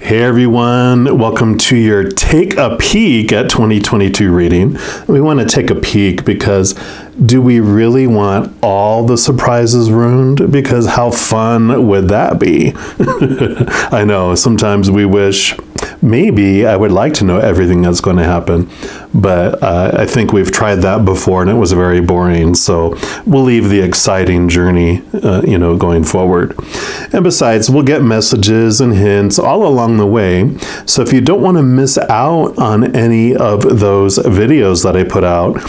Hey everyone, welcome to your Take a Peek at 2022 reading. We want to take a peek because do we really want all the surprises ruined? Because how fun would that be? I know, sometimes we wish maybe I would like to know everything that's going to happen, but I think we've tried that before and it was very boring, so we'll leave the exciting journey, going forward. And besides, we'll get messages and hints all along the way, so if you don't want to miss out on any of those videos that I put out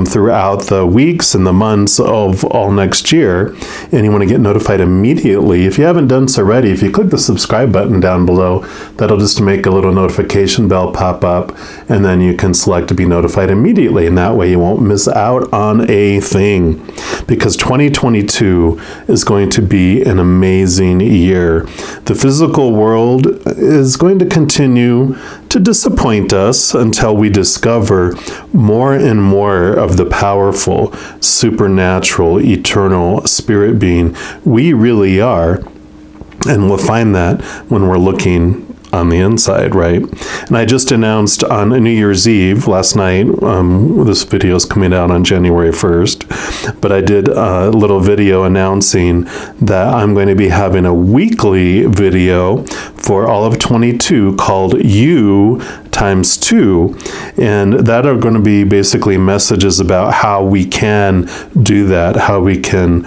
throughout the weeks and the months of all next year, and you want to get notified immediately, if you haven't done so already, if you click the subscribe button down below, that'll just make a little notification bell pop up, and then you can select to be notified immediately, and that way you won't miss out on a thing, because 2022 is going to be an amazing year. The physical world is going to continue to disappoint us until we discover more and more of the powerful, supernatural, eternal spirit being we really are. And we'll find that when we're looking on the inside, right? And I just announced on New Year's Eve last night, this video is coming out on January 1st, but I did a little video announcing that I'm going to be having a weekly video for all of 22 called You times 2, and that are going to be basically messages about how we can do that, how we can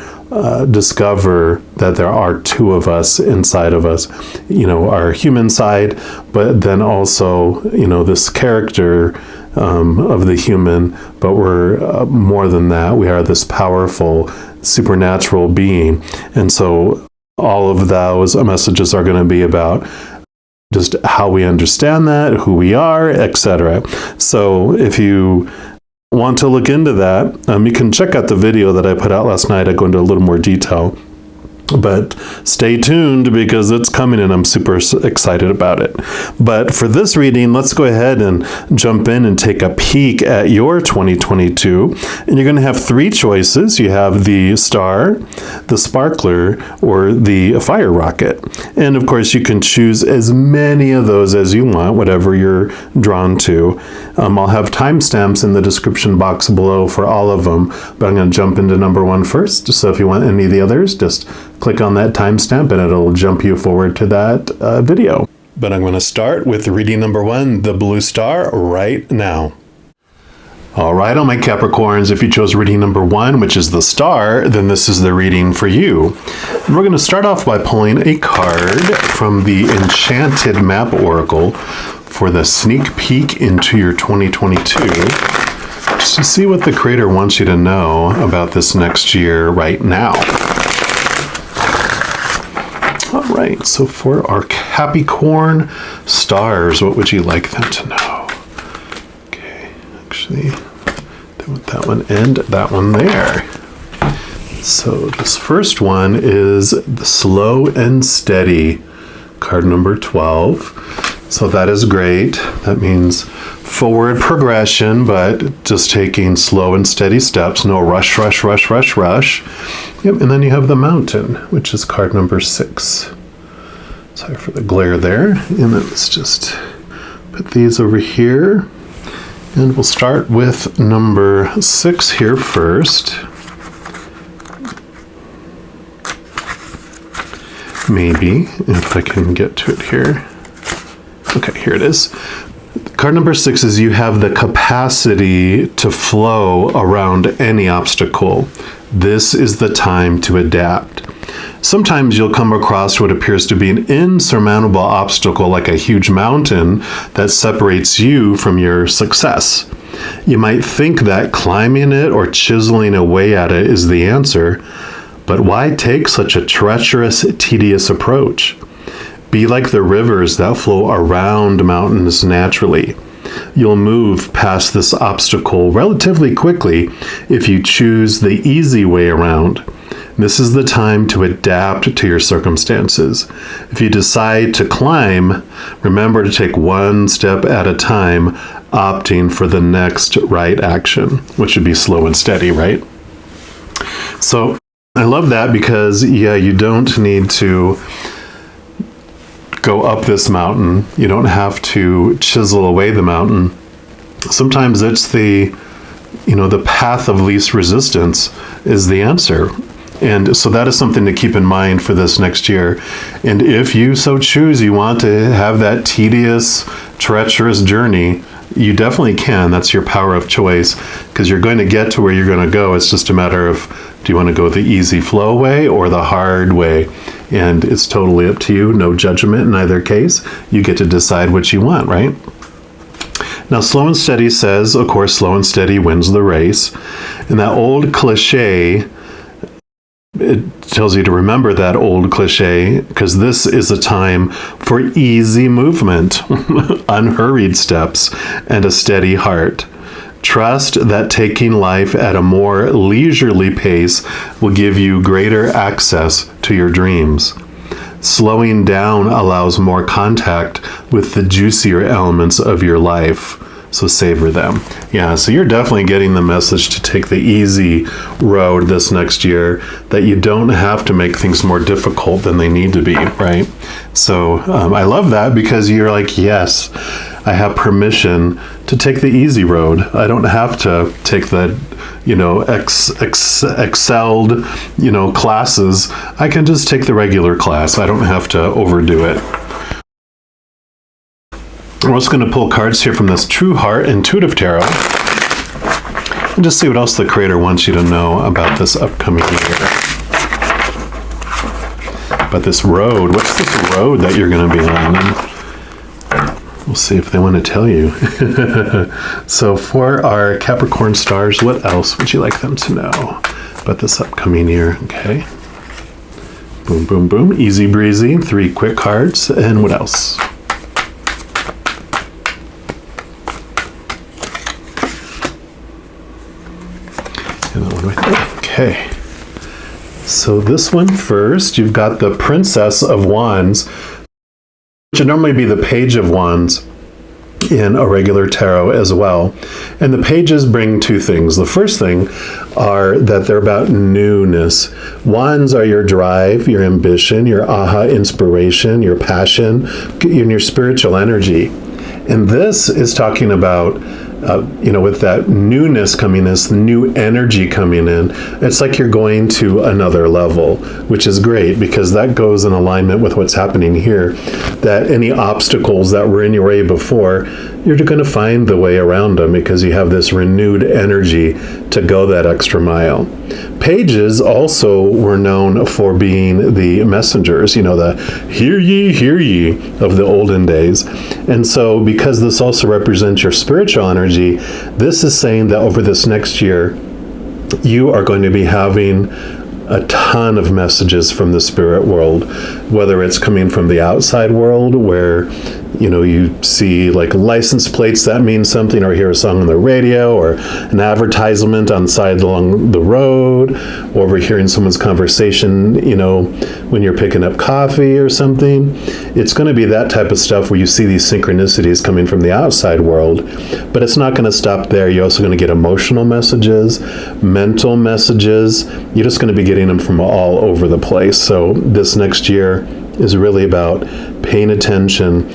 discover that there are two of us inside of us, our human side, but then also, this character of the human, but we're more than that. We are this powerful supernatural being. And so all of those messages are going to be about just how we understand that, who we are, etc. So if you want to look into that, you can check out the video that I put out last night. I go into a little more detail, but stay tuned because it's coming and I'm super excited about it. But for this reading, let's go ahead and jump in and take a peek at your 2022. And you're going to have three choices. You have the star, the sparkler, or the fire rocket. And of course, you can choose as many of those as you want, whatever you're drawn to. I'll have timestamps in the description box below for all of them, but I'm going to jump into number 1 first. So if you want any of the others, just click on that timestamp and it'll jump you forward to that video. But I'm going to start with reading number 1, the blue star, right now. All right, all my Capricorns, if you chose reading number 1, which is the star, then this is the reading for you. And we're going to start off by pulling a card from the Enchanted Map Oracle for the sneak peek into your 2022. Just to see what the creator wants you to know about this next year right now. All right, so for our Capricorn stars, what would you like them to know? Okay, actually, they want that one and that one there. So this first one is the slow and steady, card number 12. So that is great. That means forward progression, but just taking slow and steady steps. No rush, rush, rush, rush, rush. Yep, and then you have the mountain, which is card number 6. Sorry for the glare there. And then let's just put these over here. And we'll start with number 6 here first. Maybe, if I can get to it here. Okay, here it is. Card number 6 is you have the capacity to flow around any obstacle. This is the time to adapt. Sometimes you'll come across what appears to be an insurmountable obstacle, like a huge mountain that separates you from your success. You might think that climbing it or chiseling away at it is the answer, but why take such a treacherous, tedious approach? Be like the rivers that flow around mountains naturally. You'll move past this obstacle relatively quickly if you choose the easy way around. This is the time to adapt to your circumstances. If you decide to climb, remember to take one step at a time, opting for the next right action, which would be slow and steady, right? So I love that because, you don't need to go up this mountain. You don't have to chisel away the mountain. Sometimes it's the path of least resistance is the answer. And so that is something to keep in mind for this next year. And if you so choose, you want to have that tedious, treacherous journey, you definitely can. That's your power of choice, because you're going to get to where you're going to go. It's just a matter of, do you want to go the easy flow way or the hard way? And it's totally up to you. No judgment in either case. You get to decide what you want, right? Now, slow and steady says, of course, slow and steady wins the race. And that old cliche, it tells you to remember that old cliche, because this is a time for easy movement, unhurried steps, and a steady heart. Trust that taking life at a more leisurely pace will give you greater access to your dreams. Slowing down allows more contact with the juicier elements of your life, so savor them. Yeah, so you're definitely getting the message to take the easy road this next year, that you don't have to make things more difficult than they need to be, right? So I love that, because you're like, yes, I have permission to take the easy road. I don't have to take the excelled classes. I can just take the regular class. I don't have to overdo it. We're also going to pull cards here from this True Heart Intuitive Tarot and just see what else the Creator wants you to know about this upcoming year. About this road. What's this road that you're going to be on? And we'll see if they want to tell you. So for our Capricorn stars, what else would you like them to know about this upcoming year? Okay. Boom, boom, boom. Easy breezy. 3 quick cards. And what else? And that one right there. Okay. So this one first, you've got the Princess of Wands, which would normally be the Page of Wands in a regular tarot as well. And the pages bring 2 things. The first thing are that they're about newness. Wands are your drive, your ambition, your aha inspiration, your passion, and your spiritual energy. And this is talking about with that newness coming, this new energy coming in, it's like you're going to another level, which is great, because that goes in alignment with what's happening here, that any obstacles that were in your way before, you're going to find the way around them, because you have this renewed energy to go that extra mile. Pages also were known for being the messengers, the hear ye of the olden days. And so because this also represents your spiritual energy, this is saying that over this next year, you are going to be having a ton of messages from the spirit world, whether it's coming from the outside world, where you see like license plates that mean something, or hear a song on the radio, or an advertisement on side along the road, or overhearing someone's conversation, when you're picking up coffee or something. It's going to be that type of stuff where you see these synchronicities coming from the outside world, but it's not going to stop there. You're also going to get emotional messages, mental messages. You're just going to be getting them from all over the place. So this next year is really about paying attention,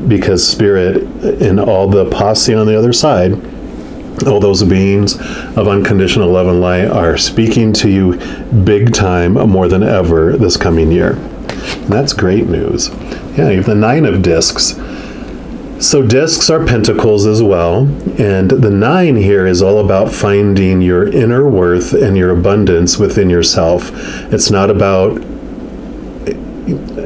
because Spirit and all the posse on the other side, all those beings of unconditional love and light, are speaking to you big time, more than ever this coming year. And that's great news. Yeah, you have the 9 of discs. So discs are pentacles as well, and the 9 here is all about finding your inner worth and your abundance within yourself. It's not about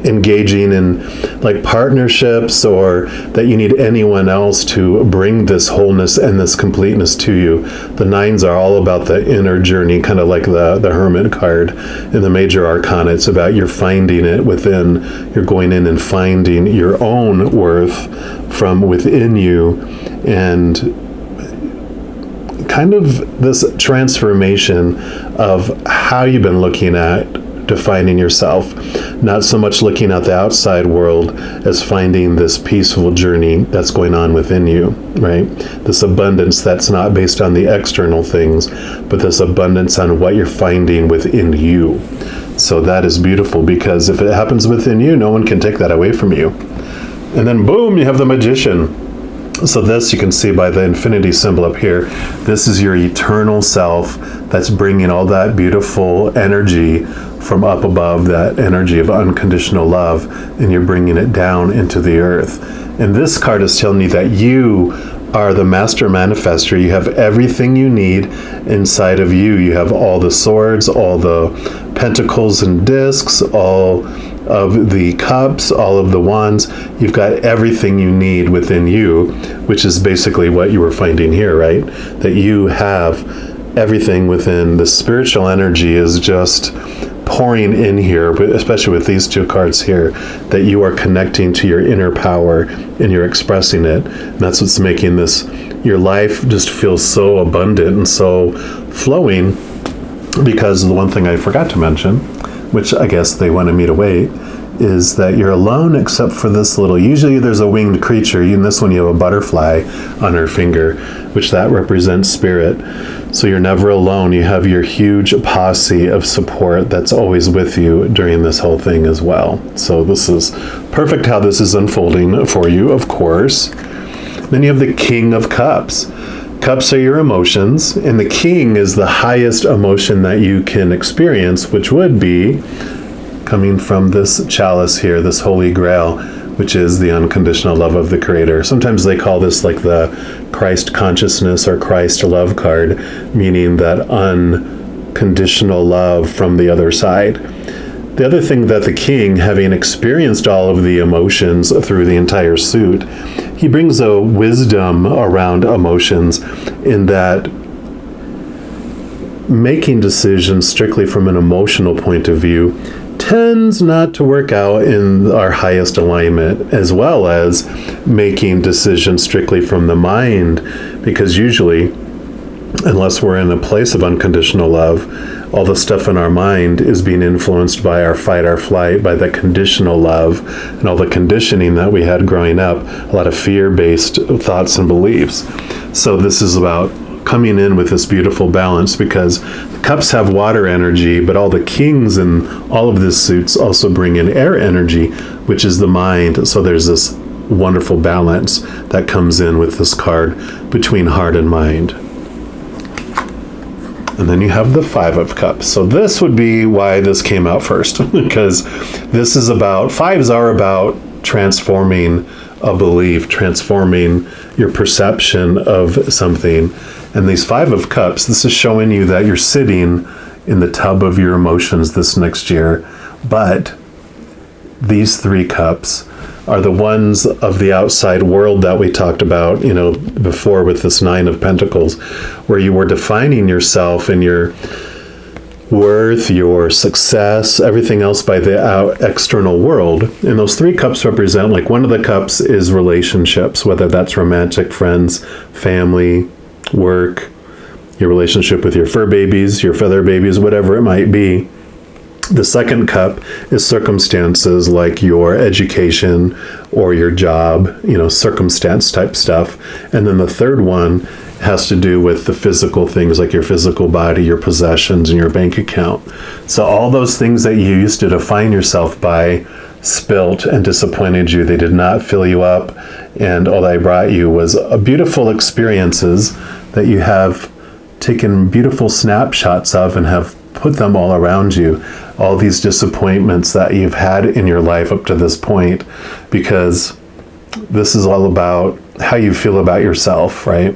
engaging in like partnerships, or that you need anyone else to bring this wholeness and this completeness to you. The 9s are all about the inner journey, kind of like the Hermit card in the Major Arcana. It's about you're finding it within, you're going in and finding your own worth from within you, and kind of this transformation of how you've been looking at defining yourself, not so much looking at the outside world as finding this peaceful journey that's going on within you, right? This abundance that's not based on the external things, but this abundance on what you're finding within you. So that is beautiful, because if it happens within you, no one can take that away from you. And then boom, you have the Magician. So this you can see by the infinity symbol up here. This is your eternal self that's bringing all that beautiful energy from up above, that energy of unconditional love, and you're bringing it down into the earth. And this card is telling you that you are the master manifester. You have everything you need inside of you. You have all the swords, all the pentacles and discs, all of the cups, all of the wands. You've got everything you need within you, which is basically what you were finding here, right? That you have everything within. The spiritual energy is just pouring in here, but especially with these two cards here, that you are connecting to your inner power and you're expressing it. And that's what's making this, your life just feels so abundant and so flowing. Because the one thing I forgot to mention, which I guess they wanted me to wait, is that you're alone except for this little, usually there's a winged creature. In this one you have a butterfly on her finger, which that represents spirit. So you're never alone. You have your huge posse of support that's always with you during this whole thing as well. So this is perfect how this is unfolding for you, of course. Then you have the King of Cups. Cups are your emotions, and the King is the highest emotion that you can experience, which would be coming from this chalice here, this Holy Grail, which is the unconditional love of the Creator. Sometimes they call this like the Christ consciousness or Christ love card, meaning that unconditional love from the other side. The other thing that the King, having experienced all of the emotions through the entire suit, he brings a wisdom around emotions, in that making decisions strictly from an emotional point of view tends not to work out in our highest alignment, as well as making decisions strictly from the mind, because usually, unless we're in a place of unconditional love, all the stuff in our mind is being influenced by our fight or flight, by the conditional love and all the conditioning that we had growing up, a lot of fear-based thoughts and beliefs. So this is about coming in with this beautiful balance, because the cups have water energy, but all the kings and all of these suits also bring in air energy, which is the mind. So there's this wonderful balance that comes in with this card between heart and mind. And then you have the Five of Cups. So this would be why this came out first, because this is about, fives are about transforming a belief, transforming your perception of something. And these Five of Cups, this is showing you that you're sitting in the tub of your emotions this next year. But these three cups are the ones of the outside world that we talked about, before with this Nine of Pentacles, where you were defining yourself and your worth, your success, everything else by the external world. And those three cups represent, like, one of the cups is relationships, whether that's romantic, friends, family, work, your relationship with your fur babies, your feather babies, whatever it might be. The second cup is circumstances, like your education or your job, circumstance type stuff. And then the third one has to do with the physical things, like your physical body, your possessions, and your bank account. So all those things that you used to define yourself by spilt and disappointed you. They did not fill you up, and all they brought you was beautiful experiences that you have taken beautiful snapshots of and have put them all around you. All these disappointments that you've had in your life up to this point, because this is all about how you feel about yourself, right?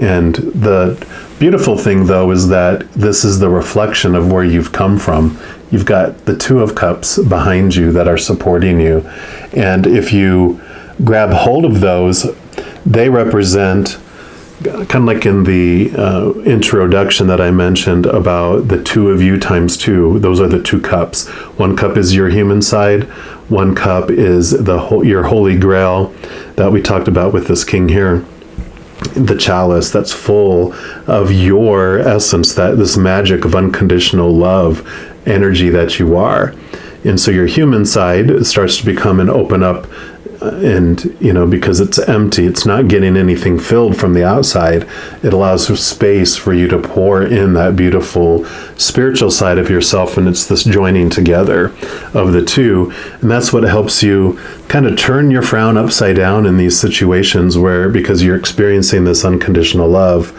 And the beautiful thing, though, is that this is the reflection of where you've come from. You've got the Two of Cups behind you that are supporting you. And if you grab hold of those, they represent, kind of like in the introduction that I mentioned about the two of you times two, those are the two cups. One cup is your human side. One cup is your Holy Grail that we talked about with this king here. The chalice that's full of your essence, that this magic of unconditional love energy that you are. And so your human side starts to become and open up And, because it's empty, it's not getting anything filled from the outside. It allows for space for you to pour in that beautiful spiritual side of yourself. And it's this joining together of the two. And that's what helps you kind of turn your frown upside down in these situations where, because you're experiencing this unconditional love,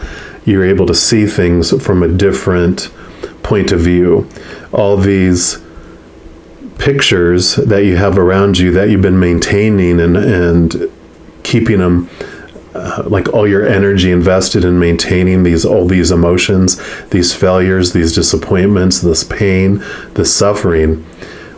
you're able to see things from a different point of view. All these pictures that you have around you that you've been maintaining and keeping them, like all your energy invested in maintaining all these emotions, these failures, these disappointments, this pain, this suffering.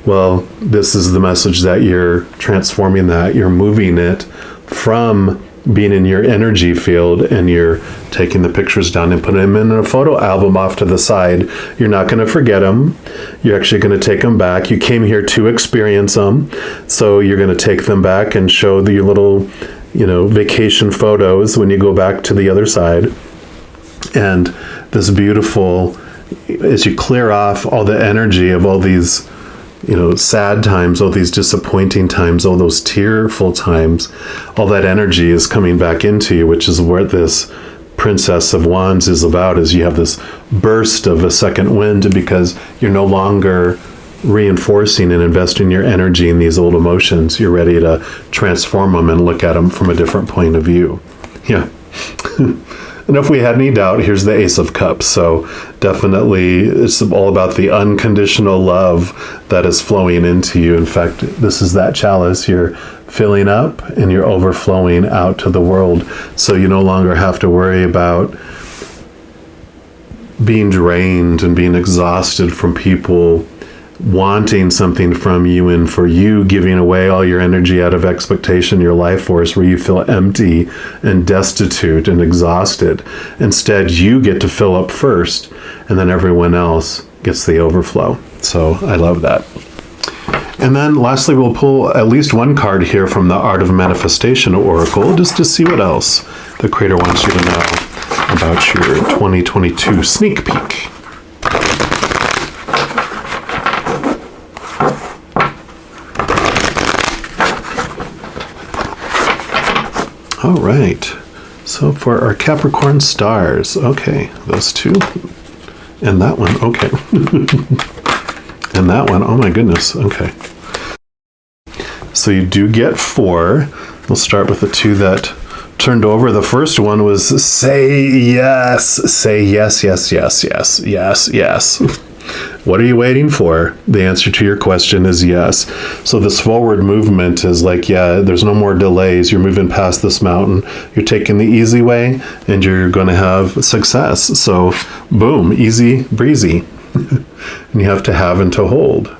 Well, this is the message that you're transforming, that you're moving it from being in your energy field, and you're taking the pictures down and putting them in a photo album off to the side. You're not going to forget them. You're actually going to take them back. You came here to experience them, so you're going to take them back and show your little, vacation photos when you go back to the other side. And this beautiful, as you clear off all the energy of all these sad times, all these disappointing times, all those tearful times, all that energy is coming back into you, which is where this Princess of Wands is about, is you have this burst of a second wind, because you're no longer reinforcing and investing your energy in these old emotions. You're ready to transform them and look at them from a different point of view. Yeah. And if we had any doubt, here's the Ace of Cups. So definitely it's all about the unconditional love that is flowing into you. In fact, this is that chalice. You're filling up and you're overflowing out to the world. So you no longer have to worry about being drained and being exhausted from people wanting something from you, and for you giving away all your energy out of expectation, your life force, where you feel empty and destitute and exhausted. Instead, you get to fill up first, and then everyone else gets the overflow. So I love that. And then lastly, we'll pull at least one card here from the Art of Manifestation Oracle, just to see what else the Creator wants you to know about your 2022 sneak peek. All right, so for our Capricorn stars, okay, those two, and that one, okay, and that one, oh my goodness, okay. So you do get 4. We'll start with the 2 that turned over. The first one was say yes, yes, yes, yes, yes. What are you waiting for? The answer to your question is yes. So this forward movement is like, yeah, there's no more delays. You're moving past this mountain. You're taking the easy way, and you're going to have success. So boom, easy breezy. And you have to have and to hold.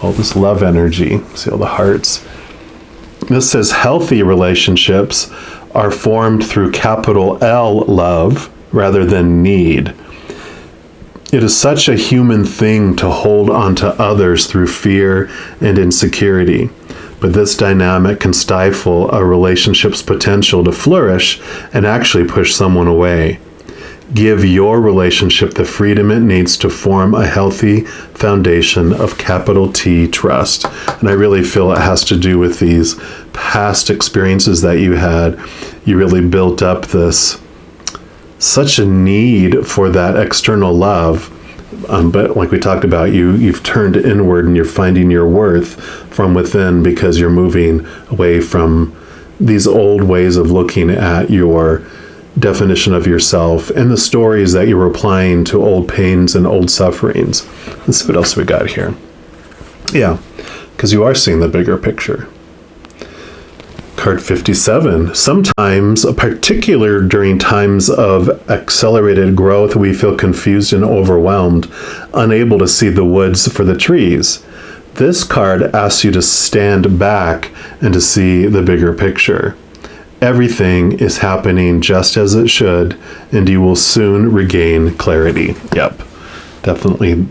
All this love energy. See all the hearts. This says healthy relationships are formed through capital L love rather than need. It is such a human thing to hold on to others through fear and insecurity, but this dynamic can stifle a relationship's potential to flourish and actually push someone away. Give your relationship the freedom it needs to form a healthy foundation of capital T trust. And I really feel it has to do with these past experiences that you had. You really built up this such a need for that external love, but like we talked about, you've turned inward and you're finding your worth from within, because you're moving away from these old ways of looking at your definition of yourself and the stories that you were applying to old pains and old sufferings. Let's see what else we got here. Yeah, because you are seeing the bigger picture. Card 57. Sometimes, particularly during times of accelerated growth, we feel confused and overwhelmed, unable to see the woods for the trees. This card asks you to stand back and to see the bigger picture. Everything is happening just as it should, and you will soon regain clarity. Yep. Definitely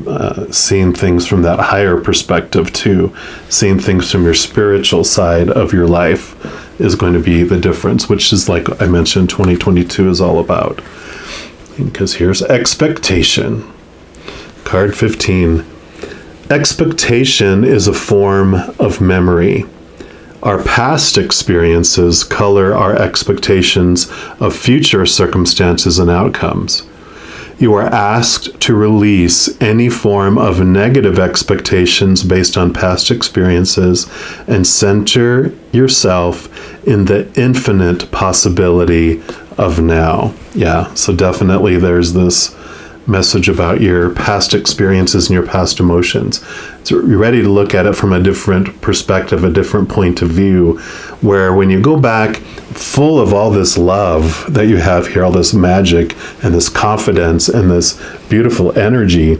seeing things from that higher perspective too. Seeing things from your spiritual side of your life is going to be the difference, which is, like I mentioned, 2022 is all about. Because here's expectation. Card 15. Expectation is a form of memory. Our past experiences color our expectations of future circumstances and outcomes. You are asked to release any form of negative expectations based on past experiences and center yourself in the infinite possibility of now. Yeah, so definitely there's this message about your past experiences and your past emotions. So you're ready to look at it from a different perspective, a different point of view, where when you go back full of all this love that you have here, all this magic and this confidence and this beautiful energy,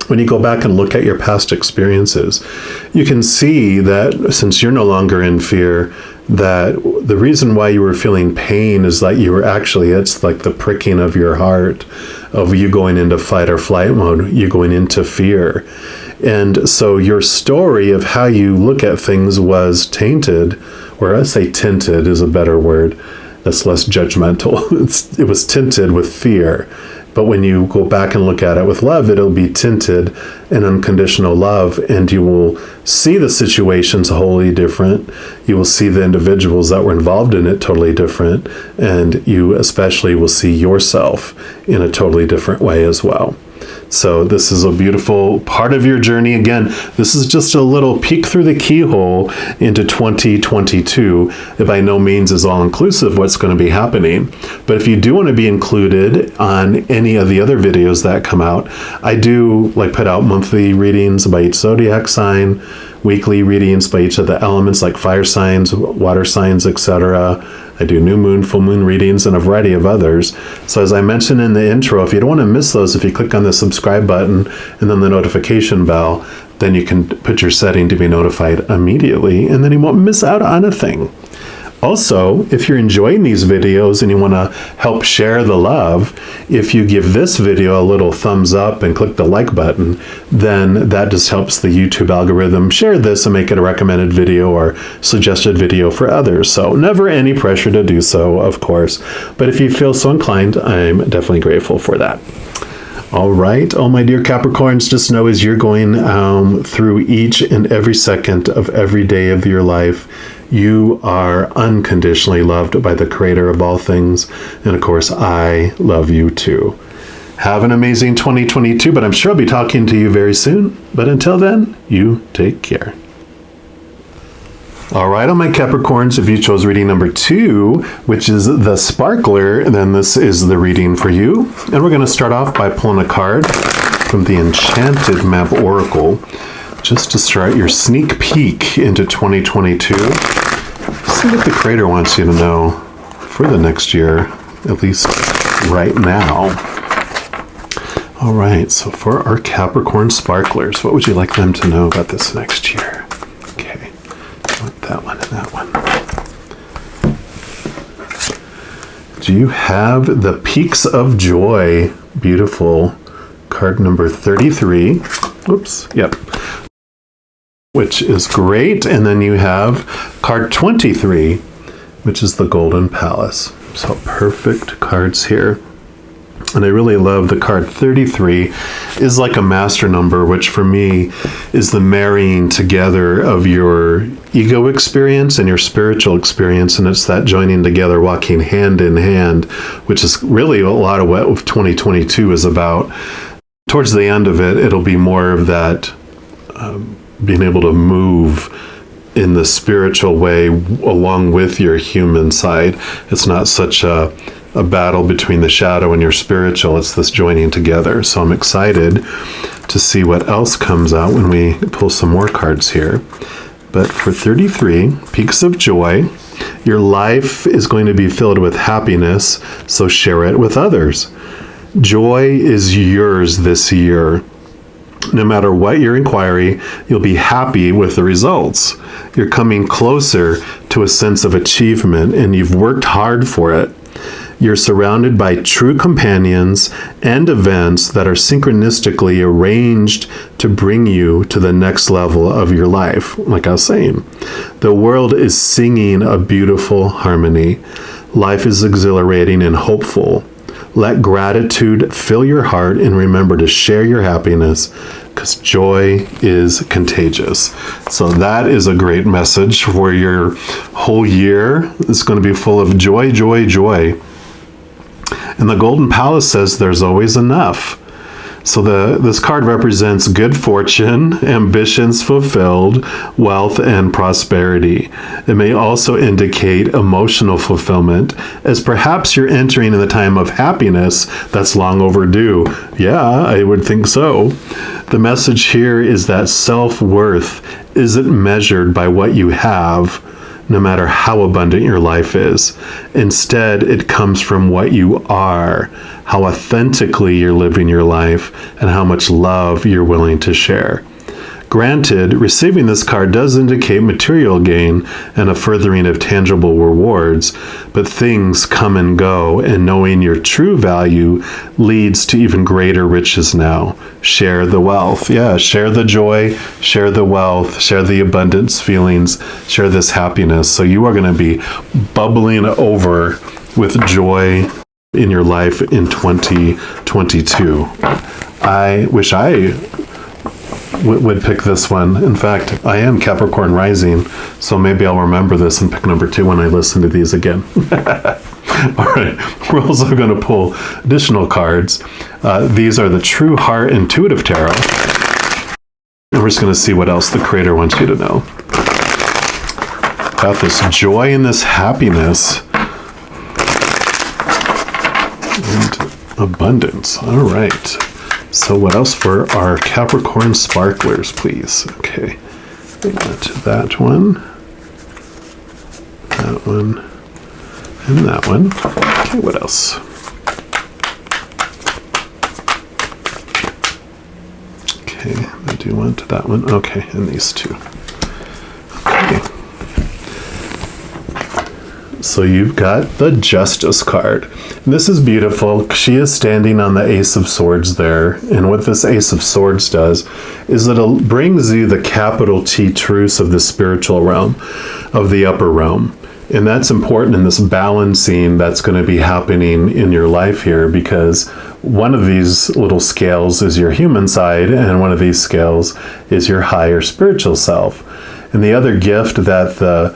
when you go back and look at your past experiences, you can see that since you're no longer in fear, that the reason why you were feeling pain is that you were actually, it's like the pricking of your heart, of you going into fight or flight mode, you going into fear. And so your story of how you look at things was tainted, or I say tinted is a better word, that's less judgmental. It was tinted with fear. But when you go back and look at it with love, it'll be tinted in unconditional love, and you will see the situations wholly different. You will see the individuals that were involved in it totally different, and you especially will see yourself in a totally different way as well. So this is a beautiful part of your journey. Again, this is just a little peek through the keyhole into 2022. It by no means is all-inclusive what's going to be happening. But if you do want to be included on any of the other videos that come out, I do put out monthly readings by each zodiac sign, weekly readings by each of the elements like fire signs, water signs, etc. I do new moon, full moon readings, and a variety of others. So as I mentioned in the intro, if you don't want to miss those, if you click on the subscribe button and then the notification bell, then you can put your setting to be notified immediately, and then you won't miss out on a thing. Also, if you're enjoying these videos and you want to help share the love, if you give this video a little thumbs up and click the like button, then that just helps the YouTube algorithm share this and make it a recommended video or suggested video for others. So never any pressure to do so, of course. But if you feel so inclined, I'm definitely grateful for that. All right, all my dear Capricorns, just know as you're going through each and every second of every day of your life, you are unconditionally loved by the Creator of all things. And of course, I love you too. Have an amazing 2022, but I'm sure I'll be talking to you very soon. But until then, you take care. All right, all my Capricorns, if you chose reading number 2, which is the Sparkler, then this is the reading for you. And we're going to start off by pulling a card from the Enchanted Map Oracle, just to start your sneak peek into 2022. See what the Creator wants you to know for the next year, at least right now. All right, so for our Capricorn Sparklers, what would you like them to know about this next year? Okay, I want that one and that one. Do you have the Peaks of Joy? Beautiful. Card number 33. Oops, yep. Which is great. And then you have card 23, which is the Golden Palace. So perfect cards here. And I really love the card 33 is like a master number, which for me is the marrying together of your ego experience and your spiritual experience. And it's that joining together, walking hand in hand, which is really a lot of what 2022 is about. Towards the end of it, it'll be more of that being able to move in the spiritual way along with your human side. It's not such a battle between the shadow and your spiritual. It's this joining together. So I'm excited to see what else comes out when we pull some more cards here. But for 33, Peaks of Joy, your life is going to be filled with happiness, so share it with others. Joy is yours this year. No matter what your inquiry, you'll be happy with the results. You're coming closer to a sense of achievement, and you've worked hard for it. You're surrounded by true companions and events that are synchronistically arranged to bring you to the next level of your life. Like I was saying, the world is singing a beautiful harmony. Life is exhilarating and hopeful. Let gratitude fill your heart and remember to share your happiness. because joy is contagious. So that is a great message for your whole year. It's going to be full of joy, joy, joy. And the Golden Palace says there's always enough. So this card represents good fortune, ambitions fulfilled, wealth, and prosperity. It may also indicate emotional fulfillment, as perhaps you're entering in the time of happiness that's long overdue. Yeah, I would think so. The message here is that self-worth isn't measured by what you have, no matter how abundant your life is. Instead, it comes from what you are, how authentically you're living your life, and how much love you're willing to share. Granted, receiving this card does indicate material gain and a furthering of tangible rewards, but things come and go, and knowing your true value leads to even greater riches now. Share the wealth. Yeah, share the joy, share the wealth, share the abundance feelings, share this happiness. So you are going to be bubbling over with joy in your life in 2022. I wish I would pick this one. In fact, I am Capricorn rising, so maybe I'll remember this and pick number 2 when I listen to these again. All right, we're also going to pull additional cards. These are the True Heart Intuitive Tarot. And we're just going to see what else the Creator wants you to know about this joy and this happiness and abundance. All right. So what else for our Capricorn sparklers, please? Okay, that one, and that one. Okay, what else? Okay, I do want that one. Okay, and these two. Okay. So you've got the Justice card. And this is beautiful. She is standing on the Ace of Swords there. And what this Ace of Swords does is that it brings you the capital T truths of the spiritual realm, of the upper realm. And that's important in this balancing that's going to be happening in your life here, because one of these little scales is your human side, and one of these scales is your higher spiritual self. And the other gift that the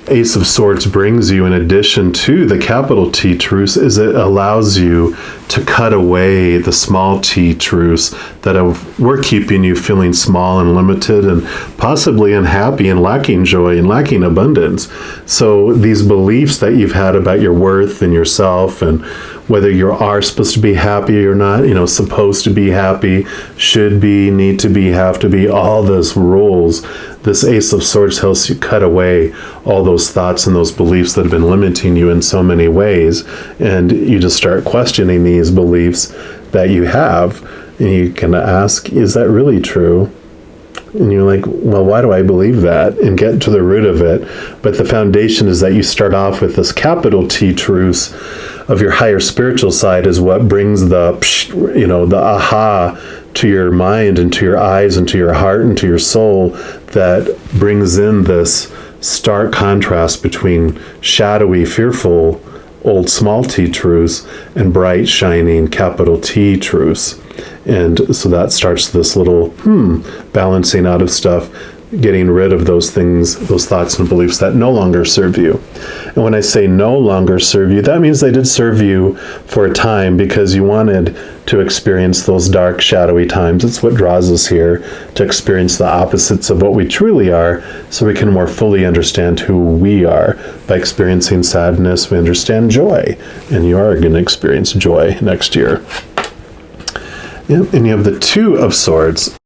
Ace of Swords brings you in addition to the capital T truths is it allows you to cut away the small t truths that were keeping you feeling small and limited and possibly unhappy and lacking joy and lacking abundance. So these beliefs that you've had about your worth and yourself and whether you are supposed to be happy or not, supposed to be happy, should be, need to be, have to be, all those rules. This Ace of Swords helps you cut away all those thoughts and those beliefs that have been limiting you in so many ways. And you just start questioning these beliefs that you have. And you can ask, is that really true? And you're like, well, why do I believe that? And get to the root of it. But the foundation is that you start off with this capital T truths of your higher spiritual side is what brings the aha to your mind and to your eyes and to your heart and to your soul, that brings in this stark contrast between shadowy, fearful, old small t truths and bright, shining capital T truths. And so that starts this little balancing out of stuff, getting rid of those things, those thoughts and beliefs that no longer serve you. And when I say no longer serve you, that means they did serve you for a time because you wanted to experience those dark, shadowy times. It's what draws us here, to experience the opposites of what we truly are, so we can more fully understand who we are. By experiencing sadness, we understand joy, and you are going to experience joy next year. Yep, and you have the Two of Swords.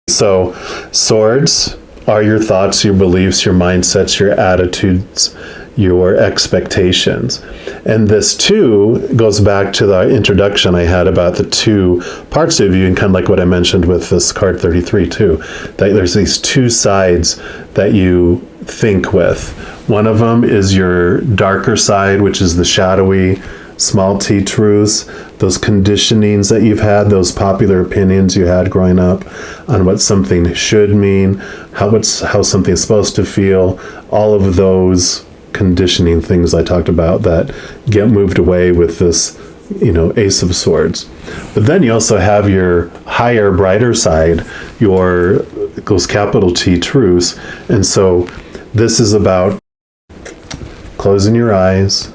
So, swords are your thoughts, your beliefs, your mindsets, your attitudes, your expectations. And this two goes back to the introduction I had about the two parts of you, and kind of like what I mentioned with this card 33 too, that there's these two sides that you think with. One of them is your darker side, which is the shadowy, small t truths, those conditionings that you've had, those popular opinions you had growing up on what something should mean, how something's supposed to feel, all of those conditioning things I talked about that get moved away with this Ace of Swords. But then you also have your higher, brighter side, those capital T truths. And so this is about closing your eyes,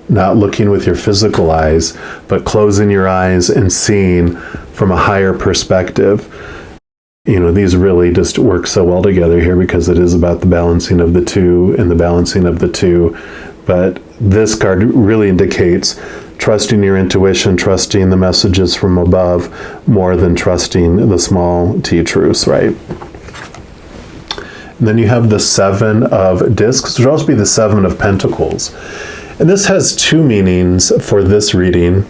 not looking with your physical eyes, but closing your eyes and seeing from a higher perspective. These really just work so well together here because it is about the balancing of the two and the balancing of the two. But this card really indicates trusting your intuition, trusting the messages from above more than trusting the small T truths, right? And then you have the Seven of Discs, which would also be the Seven of Pentacles. And this has two meanings for this reading.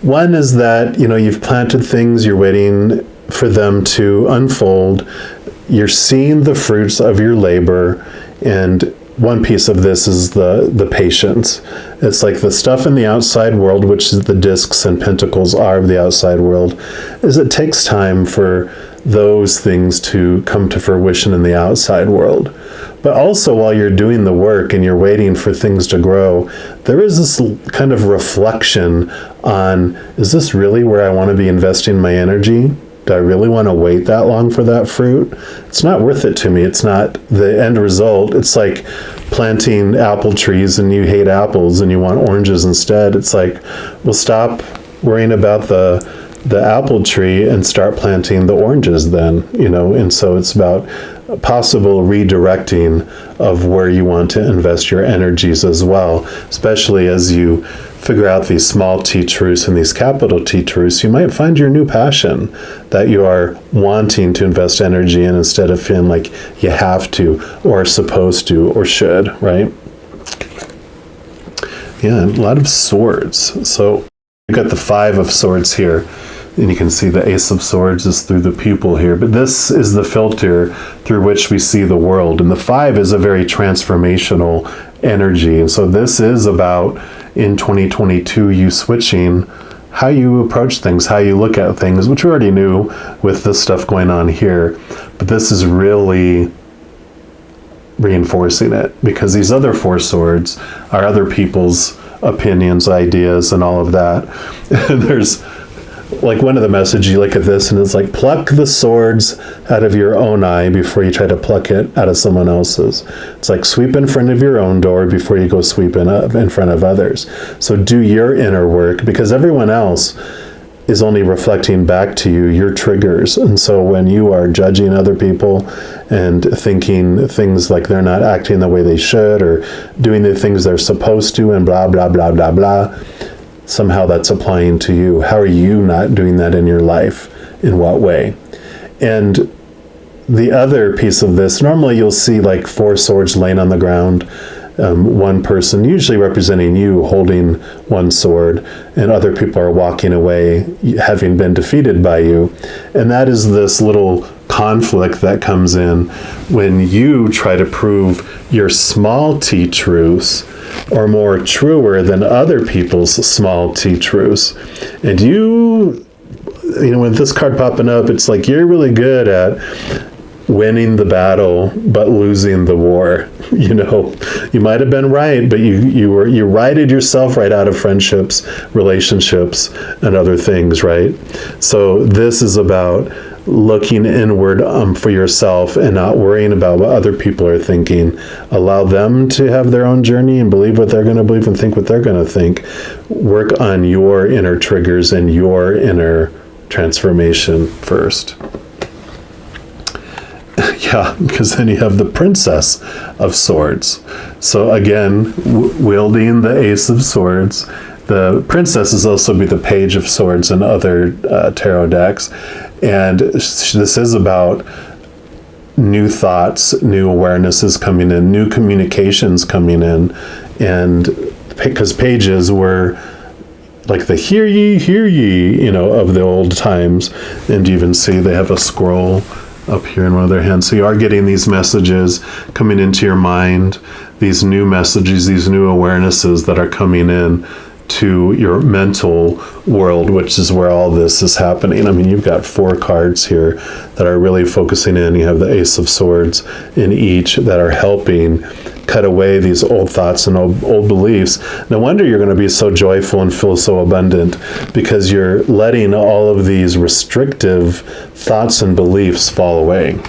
One is that, you've planted things, you're waiting for them to unfold. You're seeing the fruits of your labor. And one piece of this is the patience. It's like the stuff in the outside world, which is the discs and pentacles are of the outside world, is it takes time for those things to come to fruition in the outside world. But also while you're doing the work and you're waiting for things to grow, there is this kind of reflection on, is this really where I want to be investing my energy? Do I really want to wait that long for that fruit? It's not worth it to me. It's not the end result. It's like planting apple trees and you hate apples and you want oranges instead. It's like, well, stop worrying about the apple tree and start planting the oranges then, and so it's about possible redirecting of where you want to invest your energies as well, especially as you figure out these small T truths and these capital T truths. You might find your new passion that you are wanting to invest energy in instead of feeling like you have to or are supposed to or should, right? Yeah, a lot of swords. So you've got the Five of Swords here. And you can see the Ace of Swords is through the pupil here. But this is the filter through which we see the world. And the Five is a very transformational energy. And so this is about, in 2022, you switching how you approach things, how you look at things, which we already knew with this stuff going on here. But this is really reinforcing it, because these other Four Swords are other people's opinions, ideas, and all of that. And there's like one of the messages, you look at this and it's like, pluck the swords out of your own eye before you try to pluck it out of someone else's. It's like sweep in front of your own door before you go sweep in front of others. So do your inner work, because everyone else is only reflecting back to you your triggers. And so when you are judging other people and thinking things like they're not acting the way they should or doing the things they're supposed to and blah, blah, blah, blah, blah, somehow that's applying to you. How are you not doing that in your life? In what way? And the other piece of this, normally you'll see like four swords laying on the ground, one person usually representing you holding one sword, and other people are walking away having been defeated by you. And that is this little conflict that comes in when you try to prove your small T truths or more truer than other people's small T truths. And you know, with this card popping up, it's like you're really good at winning the battle but losing the war. You know, you might have been right, but you righted yourself right out of friendships, relationships, and other things, right? So this is about looking inward for yourself and not worrying about what other people are thinking. Allow them to have their own journey and believe what they're going to believe and think what they're going to think. Work on your inner triggers and your inner transformation first. Yeah, because then you have the Princess of Swords. So again, wielding the Ace of Swords. The Princess is also be the Page of Swords in other tarot decks. And this is about new thoughts, new awarenesses coming in, new communications coming in. And because pages were like the hear ye, you know, of the old times. And you even see they have a scroll up here in one of their hands. So you are getting these messages coming into your mind, these new messages, these new awarenesses that are coming in to your mental world, which is where all this is happening. I mean, you've got 4 cards here that are really focusing in. You have the Ace of Swords in each that are helping cut away these old thoughts and old beliefs. No wonder you're going to be so joyful and feel so abundant, because you're letting all of these restrictive thoughts and beliefs fall away.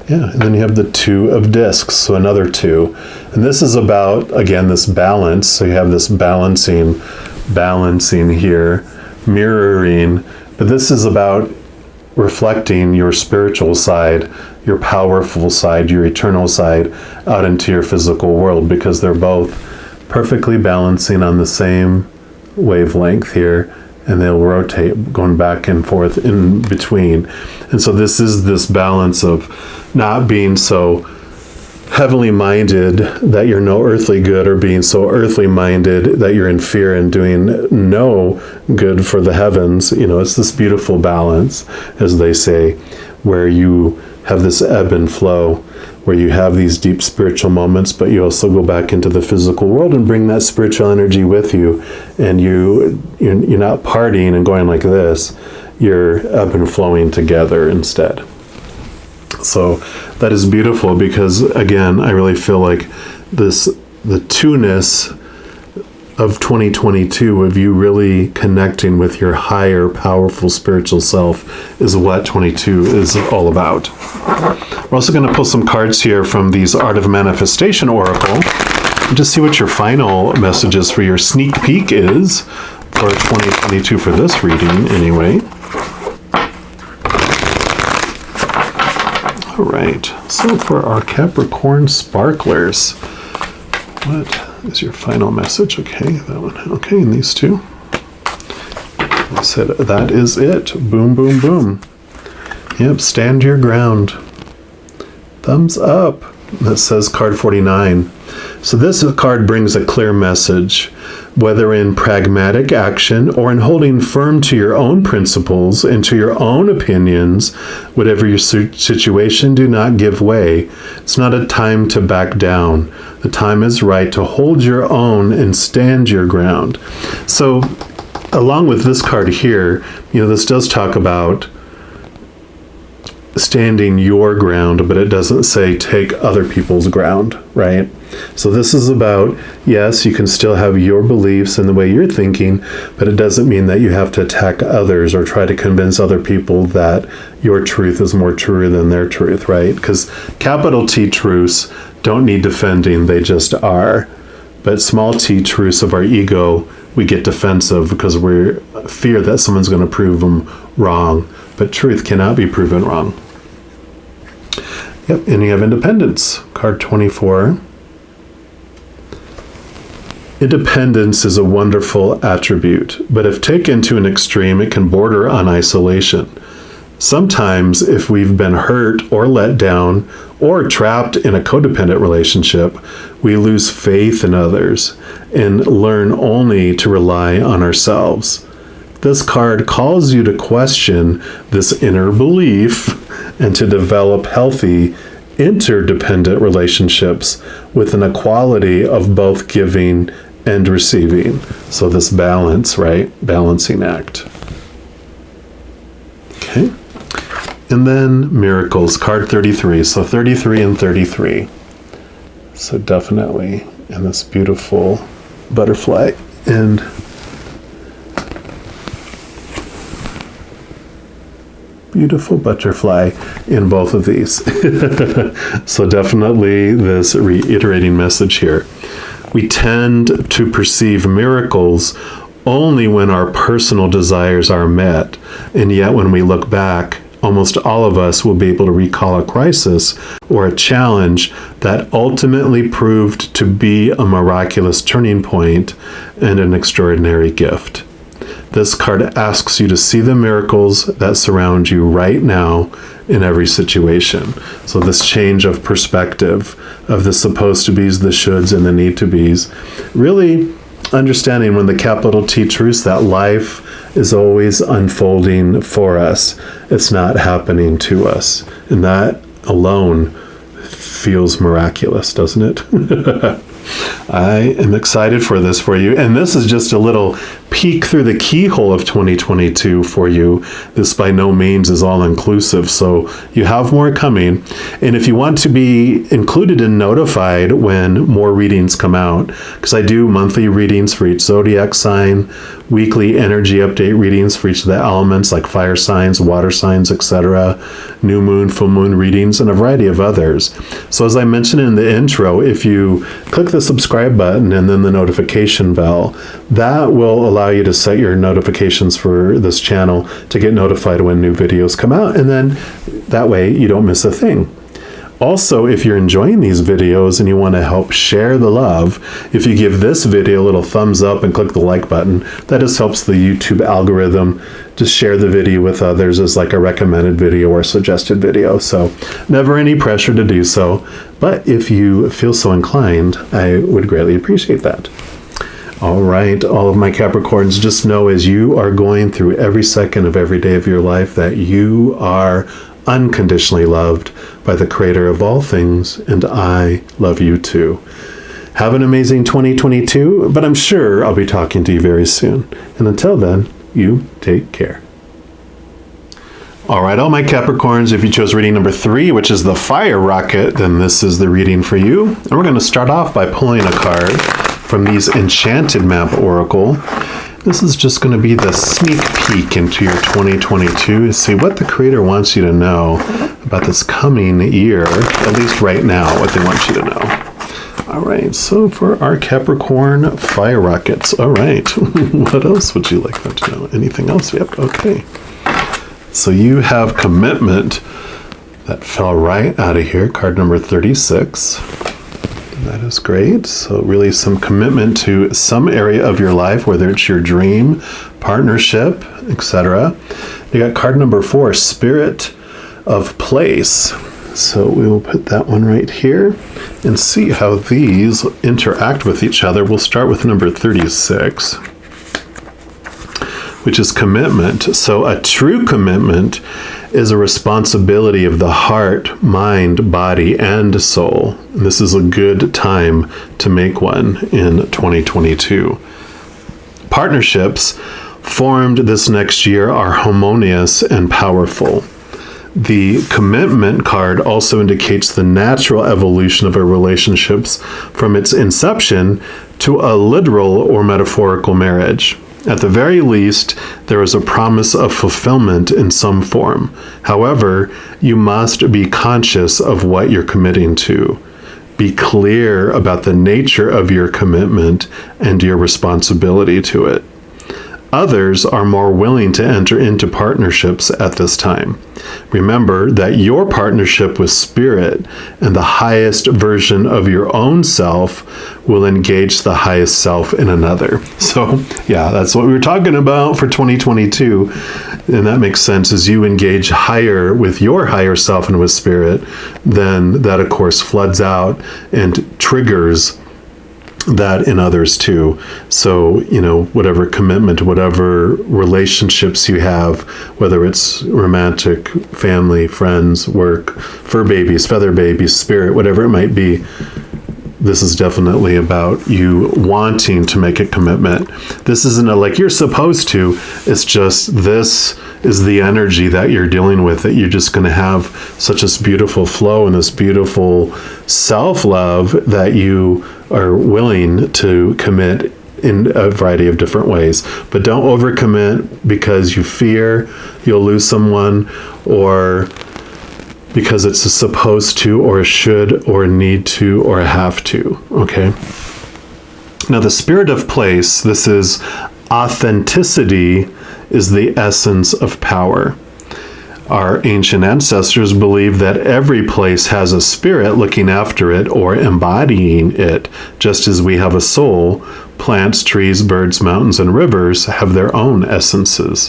Yeah, and then you have the 2 of Discs, so another 2. And this is about, again, this balance. So you have this balancing here, mirroring. But this is about reflecting your spiritual side, your powerful side, your eternal side out into your physical world, because they're both perfectly balancing on the same wavelength here. And they'll rotate, going back and forth in between. And so this is this balance of not being so heavenly minded that you're no earthly good, or being so earthly minded that you're in fear and doing no good for the heavens. You know, it's this beautiful balance, as they say, where you have this ebb and flow, where you have these deep spiritual moments, but you also go back into the physical world and bring that spiritual energy with you. And you're not partying and going like this. You're ebb and flowing together instead. So that is beautiful, because again, I really feel like the two-ness of 2022, of you really connecting with your higher, powerful spiritual self, is what 22 is all about. We're also going to pull some cards here from these Art of Manifestation Oracle, and just see what your final messages for your sneak peek is for 2022 for this reading anyway. All right, so for our Capricorn sparklers, what is your final message? Okay, that one. Okay, and these 2. I said that is it. Boom, boom, boom. Yep, stand your ground. Thumbs up. That says card 49. So this card brings a clear message, whether in pragmatic action or in holding firm to your own principles and to your own opinions. Whatever your situation, do not give way. It's not a time to back down. The time is right to hold your own and stand your ground. So along with this card here, this does talk about standing your ground, but it doesn't say take other people's ground, right? So this is about, yes, you can still have your beliefs and the way you're thinking, but it doesn't mean that you have to attack others or try to convince other people that your truth is more true than their truth, right? Because capital T truths don't need defending, they just are. But small t truths of our ego, we get defensive because we fear that someone's going to prove them wrong. But truth cannot be proven wrong. Yep, and you have independence, card 24. Independence is a wonderful attribute, but if taken to an extreme, it can border on isolation. Sometimes, if we've been hurt or let down or trapped in a codependent relationship, we lose faith in others and learn only to rely on ourselves. This card calls you to question this inner belief and to develop healthy, interdependent relationships with an equality of both giving and receiving. So this balance, right? Balancing act. Okay. And then miracles, card 33. So 33 and 33. So definitely in this beautiful butterfly and beautiful butterfly in both of these. So definitely this reiterating message here. We tend to perceive miracles only when our personal desires are met, and yet when we look back, almost all of us will be able to recall a crisis or a challenge that ultimately proved to be a miraculous turning point and an extraordinary gift. This card asks you to see the miracles that surround you right now in every situation. So this change of perspective of the supposed to be's, the shoulds, and the need to be's, really understanding when the capital T truths that life is always unfolding for us. It's not happening to us. And that alone feels miraculous, doesn't it? I am excited for this for you. And this is just a little peek through the keyhole of 2022 for you. This by no means is all inclusive. So you have more coming. And if you want to be included and notified when more readings come out, because I do monthly readings for each zodiac sign, weekly energy update readings for each of the elements like fire signs, water signs, etc., new moon, full moon readings, and a variety of others. So as I mentioned in the intro, if you click the subscribe button and then the notification bell, that will allow you to set your notifications for this channel to get notified when new videos come out, and then that way you don't miss a thing. Also, if you're enjoying these videos and you want to help share the love, if you give this video a little thumbs up and click the like button, that just helps the YouTube algorithm to share the video with others as like a recommended video or suggested video. So never any pressure to do so, but if you feel so inclined, I would greatly appreciate that. All right, all of my Capricorns, just know as you are going through every second of every day of your life that you are unconditionally loved by the creator of all things, and I love you too. Have an amazing 2022, but I'm sure I'll be talking to you very soon. And until then, you take care. All right, all my Capricorns, if you chose reading number 3, which is the fire rocket, then this is the reading for you. And we're going to start off by pulling a card from these Enchanted Map Oracle. This is just going to be the sneak peek into your 2022 to see what the creator wants you to know about this coming year, at least right now, what they want you to know. All right, so for our Capricorn fire rockets, all right, what else would you like them to know? Anything else? Yep, okay. So you have commitment. That fell right out of here, card number 36. That is great. So really some commitment to some area of your life, whether it's your dream, partnership, etc. You got card number 4, Spirit of Place. So we will put that one right here and see how these interact with each other. We'll start with number 36, which is commitment. So a true commitment is a responsibility of the heart, mind, body, and soul. This is a good time to make one in 2022. Partnerships formed this next year are harmonious and powerful. The commitment card also indicates the natural evolution of a relationships from its inception to a literal or metaphorical marriage. At the very least, there is a promise of fulfillment in some form. However, you must be conscious of what you're committing to. Be clear about the nature of your commitment and your responsibility to it. Others are more willing to enter into partnerships at this time. Remember that your partnership with Spirit and the highest version of your own self will engage the highest self in another. So, yeah, that's what we were talking about for 2022. And that makes sense. As you engage higher with your higher self and with Spirit, then that, of course, floods out and triggers that in others too. So, whatever commitment, whatever relationships you have, whether it's romantic, family, friends, work, fur babies, feather babies, spirit, whatever it might be, this is definitely about you wanting to make a commitment. This isn't like you're supposed to. It's just this is the energy that you're dealing with, that you're just going to have such this beautiful flow and this beautiful self-love that you are willing to commit in a variety of different ways. But don't overcommit because you fear you'll lose someone, or because it's a supposed to, or a should, or a need to, or a have to, okay? Now, the Spirit of Place, this is authenticity, is the essence of power. Our ancient ancestors believed that every place has a spirit looking after it or embodying it, just as we have a soul. Plants, trees, birds, mountains, and rivers have their own essences.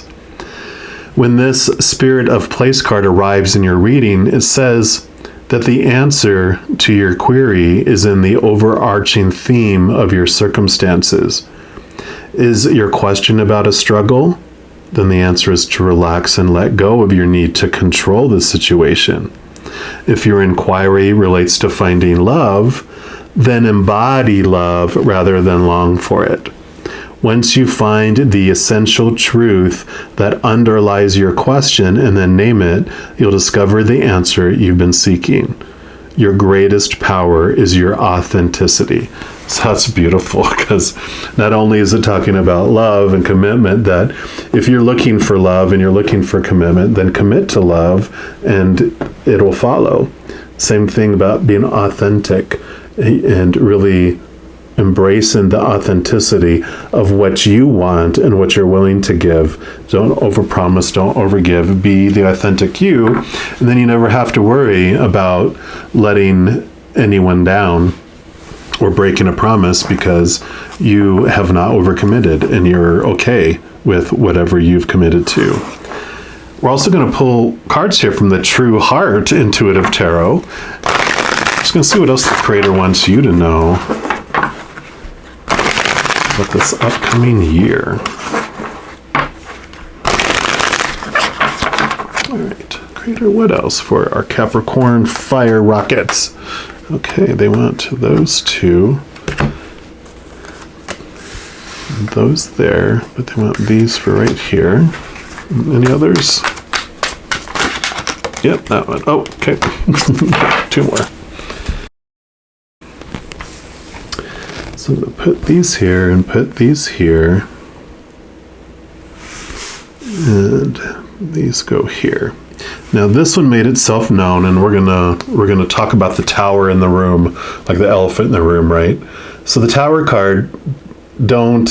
When this Spirit of Place card arrives in your reading, it says that the answer to your query is in the overarching theme of your circumstances. Is your question about a struggle? Then the answer is to relax and let go of your need to control the situation. If your inquiry relates to finding love, then embody love rather than long for it. Once you find the essential truth that underlies your question and then name it, you'll discover the answer you've been seeking. Your greatest power is your authenticity. So that's beautiful, because not only is it talking about love and commitment, that if you're looking for love and you're looking for commitment, then commit to love and it'll follow. Same thing about being authentic and really embracing the authenticity of what you want and what you're willing to give. Don't overpromise, don't overgive. Be the authentic you, and then you never have to worry about letting anyone down or breaking a promise, because you have not overcommitted and you're okay with whatever you've committed to. We're also going to pull cards here from the True Heart Intuitive Tarot. Just going to see what else the Creator wants you to know about this upcoming year. All right, Creator, what else for our Capricorn fire rockets? Okay, they want those two. Those there, but they want these for right here. Any others? Yep, that one. Oh, okay. 2 more. So I'm going to put these here and put these here. And these go here. Now this one made itself known, and we're gonna talk about the tower in the room, like the elephant in the room, right? So the tower card, don't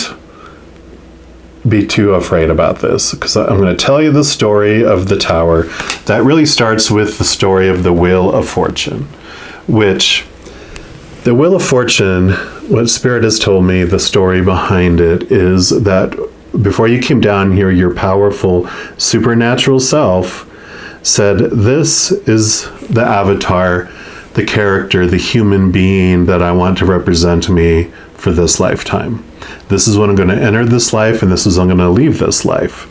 be too afraid about this, because I'm going to tell you the story of the tower. That really starts with the story of the Wheel of Fortune, which the Wheel of Fortune, what Spirit has told me, the story behind it is that before you came down here, your powerful supernatural self said, this is the avatar, the character, the human being that I want to represent me for this lifetime. This is when I'm going to enter this life, and this is when I'm going to leave this life.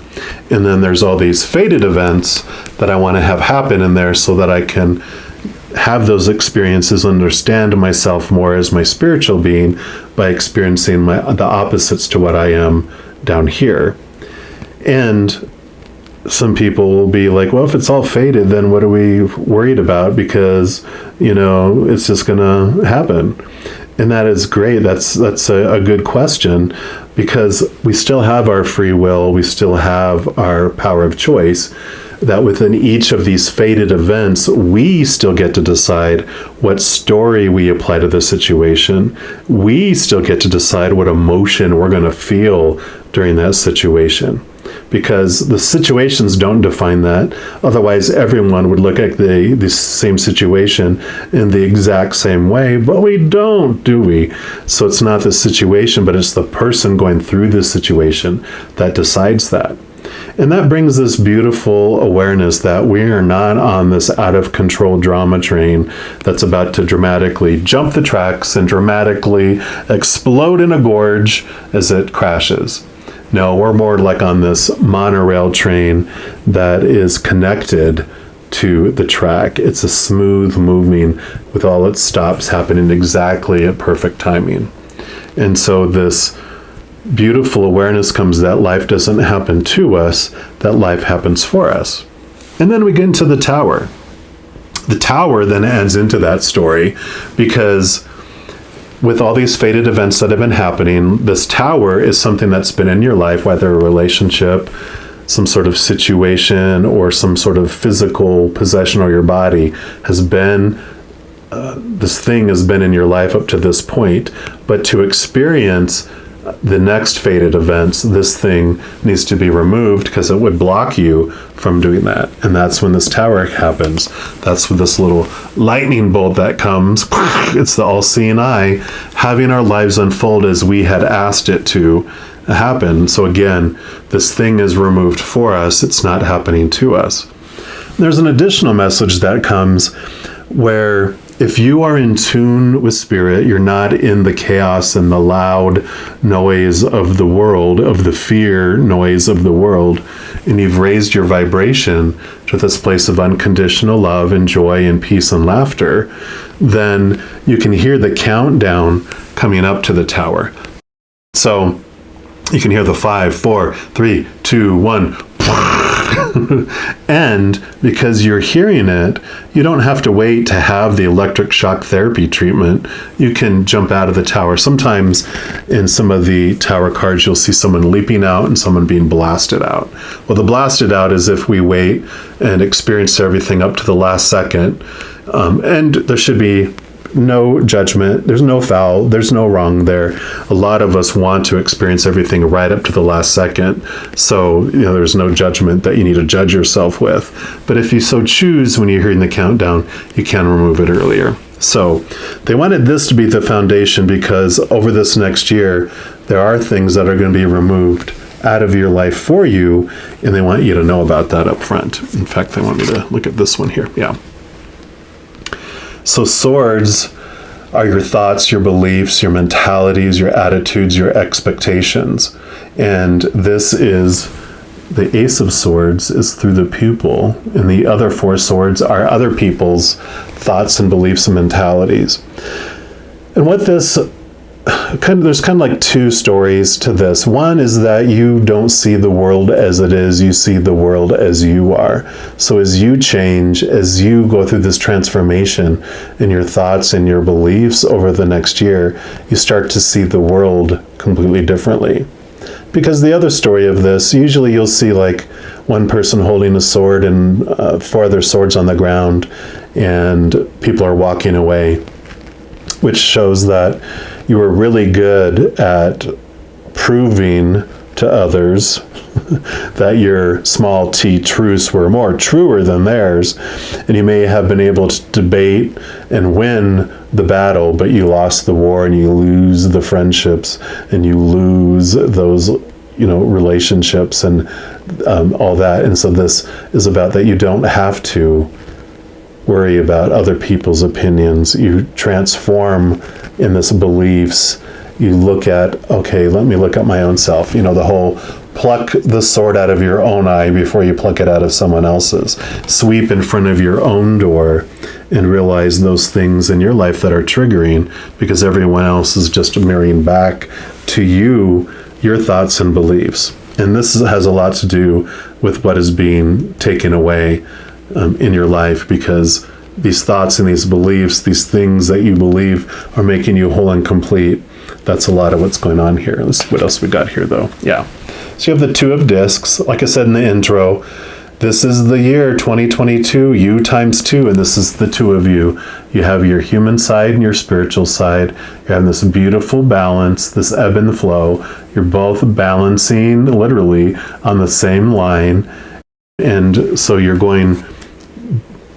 And then there's all these fated events that I want to have happen in there so that I can have those experiences, understand myself more as my spiritual being by experiencing the opposites to what I am down here. And some people will be like, well, if it's all fated, then what are we worried about? Because, it's just going to happen. And that is great. That's a good question, because we still have our free will. We still have our power of choice, that within each of these fated events, we still get to decide what story we apply to the situation. We still get to decide what emotion we're going to feel during that situation, because the situations don't define that. Otherwise, everyone would look at the same situation in the exact same way, but we don't, do we? So it's not the situation, but it's the person going through the situation that decides that. And that brings this beautiful awareness that we are not on this out of control drama train that's about to dramatically jump the tracks and dramatically explode in a gorge as it crashes. No, we're more like on this monorail train that is connected to the track. It's a smooth moving with all its stops happening exactly at perfect timing. And so this beautiful awareness comes that life doesn't happen to us, that life happens for us. And then we get into the tower. The tower then adds into that story, because with all these fated events that have been happening, this tower is something that's been in your life, whether a relationship, some sort of situation, or some sort of physical possession or your body has been, this thing has been in your life up to this point. But to experience the next fated events, this thing needs to be removed, because it would block you from doing that. And that's when this tower happens. That's when this little lightning bolt that comes, it's the all-seeing eye, having our lives unfold as we had asked it to happen. So again, this thing is removed for us. It's not happening to us. There's an additional message that comes where if you are in tune with spirit, you're not in the chaos and the loud noise of the world, of the fear noise of the world, and you've raised your vibration to this place of unconditional love and joy and peace and laughter, then you can hear the countdown coming up to the tower. So you can hear the 5, 4, 3, 2, 1. And because you're hearing it, you don't have to wait to have the electric shock therapy treatment. You can jump out of the tower. Sometimes in some of the tower cards, you'll see someone leaping out and someone being blasted out. Well, the blasted out is if we wait and experience everything up to the last second. And there should be no judgment. There's no foul. There's no wrong there. A lot of us want to experience everything right up to the last second. So, there's no judgment that you need to judge yourself with. But if you so choose, when you're hearing the countdown, you can remove it earlier. So they wanted this to be the foundation because over this next year, there are things that are going to be removed out of your life for you, and they want you to know about that up front. In fact, they want me to look at this one here. Yeah. So swords are your thoughts, your beliefs, your mentalities, your attitudes, your expectations. And this is the Ace of Swords is through the pupil, and the other 4 swords are other people's thoughts and beliefs and mentalities. And what this there's kind of like 2 stories to this. One is that you don't see the world as it is, you see the world as you are. So as you change, as you go through this transformation in your thoughts and your beliefs over the next year, you start to see the world completely differently. Because the other story of this, usually you'll see like one person holding a sword and 4 other swords on the ground, and people are walking away, which shows that you were really good at proving to others that your small t truths were more truer than theirs, and you may have been able to debate and win the battle, but you lost the war and you lose the friendships and you lose those relationships and all that. And so this is about that you don't have to worry about other people's opinions. You transform in this beliefs. You look at, okay, let me look at my own self. The whole pluck the sword out of your own eye before you pluck it out of someone else's. Sweep in front of your own door and realize those things in your life that are triggering, because everyone else is just mirroring back to you your thoughts and beliefs. And this has a lot to do with what is being taken away in your life, because these thoughts and these beliefs, these things that you believe are making you whole and complete. That's a lot of what's going on here. Let's see what else we got here, though. Yeah. So you have the 2 of discs. Like I said in the intro, this is the year 2022, you times 2, and this is the 2 of you. You have your human side and your spiritual side. You're having this beautiful balance, this ebb and flow. You're both balancing literally on the same line. And so you're going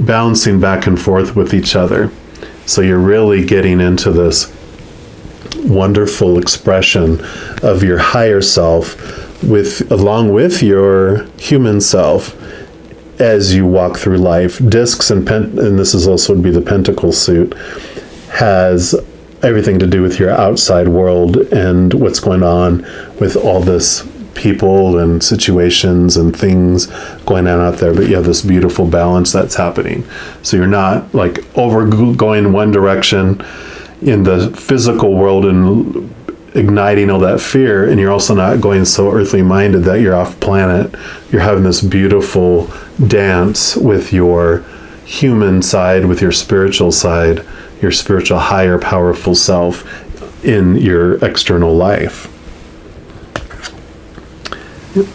bouncing back and forth with each other. So you're really getting into this wonderful expression of your higher self along with your human self as you walk through life. Discs and this is also would be the Pentacle suit, has everything to do with your outside world and what's going on with all this people and situations and things going on out there, but you have this beautiful balance that's happening. So you're not like going one direction in the physical world and igniting all that fear, and you're also not going so earthly minded that you're off planet. You're having this beautiful dance with your human side, with your spiritual side, your spiritual higher powerful self in your external life.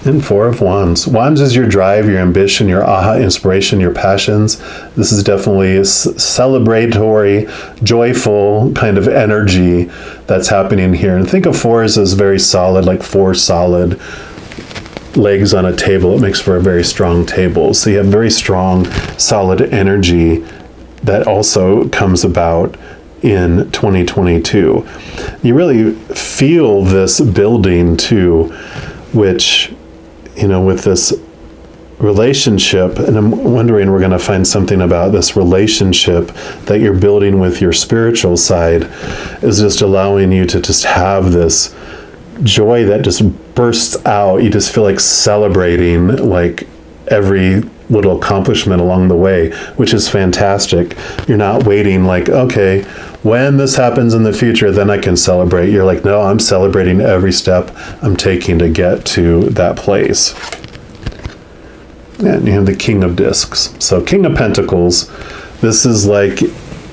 And 4 of Wands. Wands is your drive, your ambition, your aha inspiration, your passions. This is definitely a celebratory, joyful kind of energy that's happening here. And think of 4s as very solid, like 4 solid legs on a table. It makes for a very strong table. So you have very strong, solid energy that also comes about in 2022. You really feel this building too, which, with this relationship, and I'm wondering, we're going to find something about this relationship that you're building with your spiritual side is just allowing you to just have this joy that just bursts out. You just feel like celebrating like every little accomplishment along the way, which is fantastic. You're not waiting like, okay, when this happens in the future, then I can celebrate. You're like, no, I'm celebrating every step I'm taking to get to that place. And you have the King of Discs. So King of Pentacles, this is like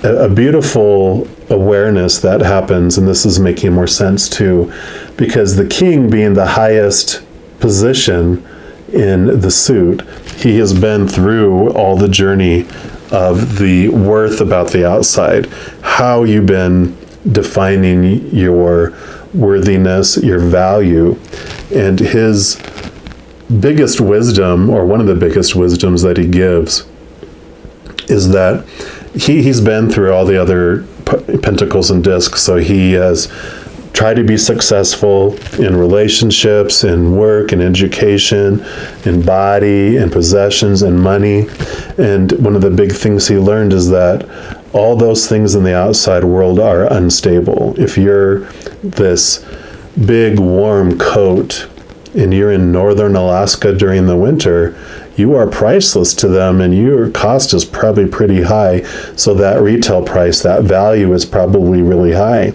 a beautiful awareness that happens, and this is making more sense too, because the king being the highest position in the suit, he has been through all the journey of the worth about the outside, how you've been defining your worthiness, your value, and his biggest wisdom, or one of the biggest wisdoms that he gives, is that he's been through all the other pentacles and discs, so he has tried to be successful in relationships, in work, in education, in body, in possessions, and money. And one of the big things he learned is that all those things in the outside world are unstable. If you're this big warm coat and you're in northern Alaska during the winter, you are priceless to them, and your cost is probably pretty high. So that retail price, that value is probably really high.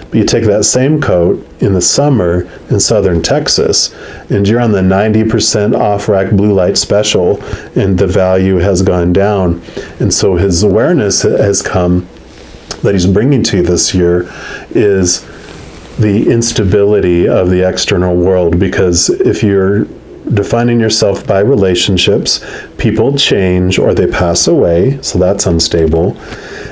But you take that same coat in the summer in southern Texas, and you're on the 90% off-rack blue light special, and the value has gone down. And so his awareness has come that he's bringing to you this year is the instability of the external world, because if you're defining yourself by relationships, people change or they pass away, so that's unstable.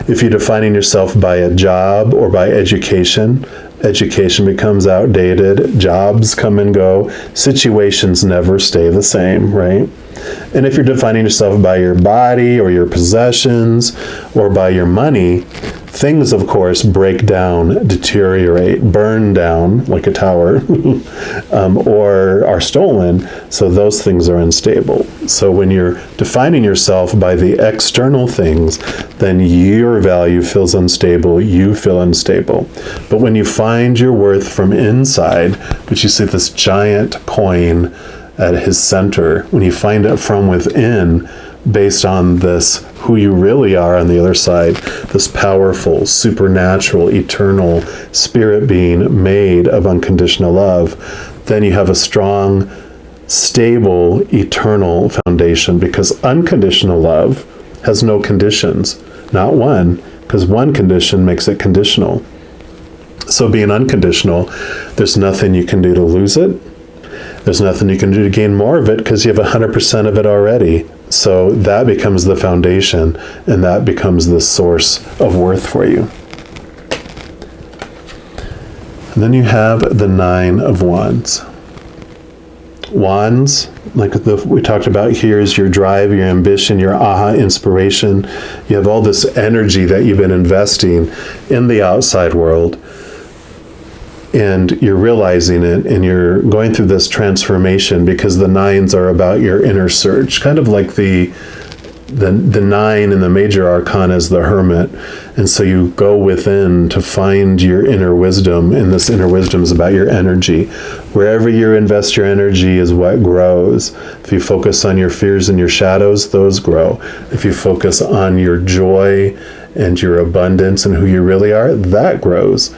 If you're defining yourself by a job or by education, education becomes outdated, jobs come and go, situations never stay the same, right? And if you're defining yourself by your body or your possessions or by your money, things, of course, break down, deteriorate, burn down like a tower, or are stolen. So those things are unstable. So when you're defining yourself by the external things, then your value feels unstable, you feel unstable. But when you find your worth from inside, which you see this giant coin at his center, when you find it from within, based on this, who you really are on the other side, this powerful, supernatural, eternal spirit being made of unconditional love, then you have a strong, stable, eternal foundation, because unconditional love has no conditions, not one, because one condition makes it conditional. So being unconditional, there's nothing you can do to lose it. There's nothing you can do to gain more of it, because you have 100% of it already. So that becomes the foundation, and that becomes the source of worth for you. And then you have the Nine of Wands. Wands, like we talked about here, is your drive, your ambition, your aha inspiration. You have all this energy that you've been investing in the outside world, and you're realizing it, and you're going through this transformation, because the nines are about your inner search, kind of like the nine in the major arcana is the hermit. And so you go within to find your inner wisdom, and this inner wisdom is about your energy. Wherever you invest your energy is what grows. If you focus on your fears and your shadows, those grow. If you focus on your joy and your abundance and who you really are, that grows.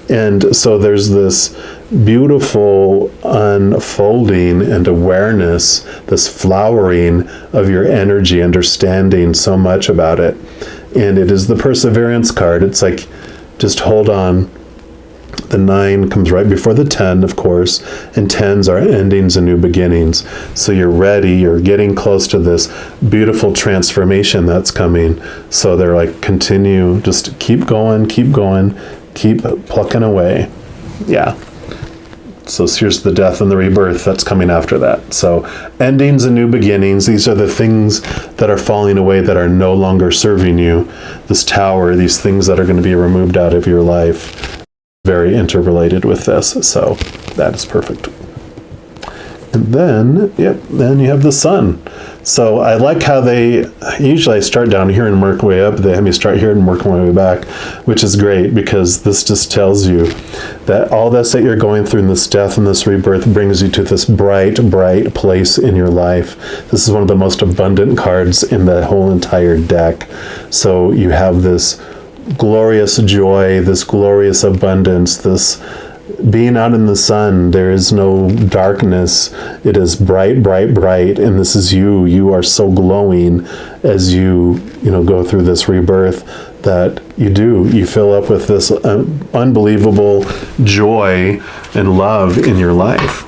And so there's this beautiful unfolding and awareness, this flowering of your energy, understanding so much about it. And it is the perseverance card. It's like, just hold on. The 9 comes right before the 10, of course, and 10s are endings and new beginnings. So you're ready, you're getting close to this beautiful transformation that's coming. So they're like, continue, just keep going, keep plucking away. Yeah. So here's the death and the rebirth that's coming after that. So endings and new beginnings, these are the things that are falling away, that are no longer serving you. This tower, these things that are going to be removed out of your life, very interrelated with this. So that is perfect. And then, then you have the sun. So I like how usually I start down here and work way up. They have me start here and work my way back, which is great because this just tells you that all this that you're going through in this death and this rebirth brings you to this bright, bright place in your life. This is one of the most abundant cards in the whole entire deck. So you have this glorious joy, this glorious abundance, this being out in the sun. There is no darkness. It is bright, bright, bright, and this is you. You are so glowing as you go through this rebirth that you fill up with this unbelievable joy and love in your life.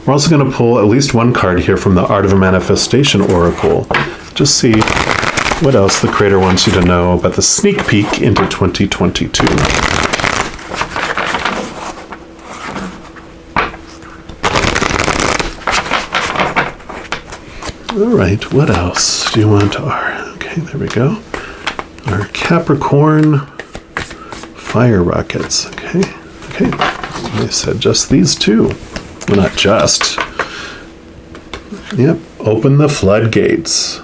We're also going to pull at least one card here from the Art of Manifestation Oracle. Just see what else the creator wants you to know about the sneak peek into 2022. All right, what else do you want? Okay, there we go. Our Capricorn fire rockets. Okay. They said just these two. Well, not just. Yep, open the floodgates.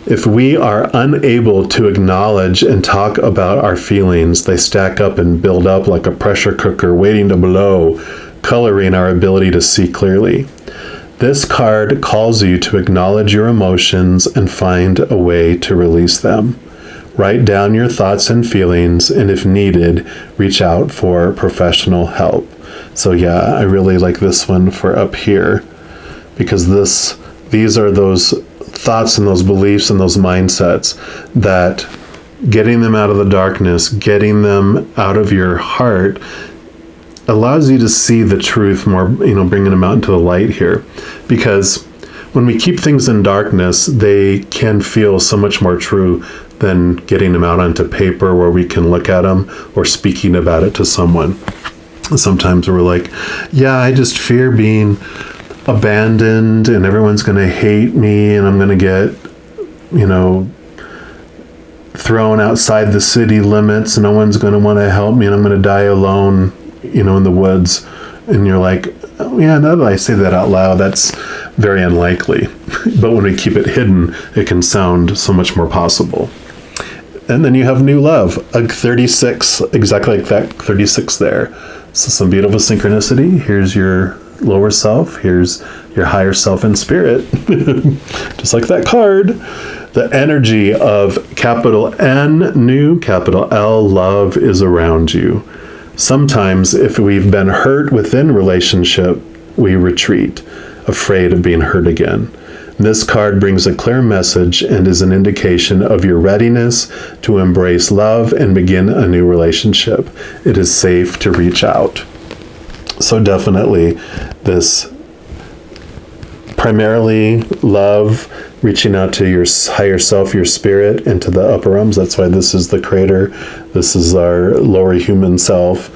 If we are unable to acknowledge and talk about our feelings, they stack up and build up like a pressure cooker waiting to blow, coloring our ability to see clearly. This card calls you to acknowledge your emotions and find a way to release them. Write down your thoughts and feelings, and if needed, reach out for professional help. So yeah, I really like this one for up here, because these are those thoughts and those beliefs and those mindsets that getting them out of the darkness, getting them out of your heart, allows you to see the truth more, bringing them out into the light here. Because when we keep things in darkness, they can feel so much more true than getting them out onto paper where we can look at them or speaking about it to someone. Sometimes we're like, yeah, I just fear being abandoned and everyone's going to hate me and I'm going to get, thrown outside the city limits and no one's going to want to help me and I'm going to die alone, in the woods. And you're like, oh, yeah, now that I say that out loud, that's very unlikely. But when we keep it hidden, it can sound so much more possible. And then you have new love, a 36, exactly like that 36 there. So some beautiful synchronicity. Here's your lower self. Here's your higher self in spirit. Just like that card. The energy of capital N, new, capital L, love is around you. Sometimes if we've been hurt within relationship, we retreat, afraid of being hurt again. This card brings a clear message and is an indication of your readiness to embrace love and begin a new relationship. It is safe to reach out. So definitely this primarily love, reaching out to your higher self, your spirit, and to the upper realms. That's why this is the creator. This is our lower human self.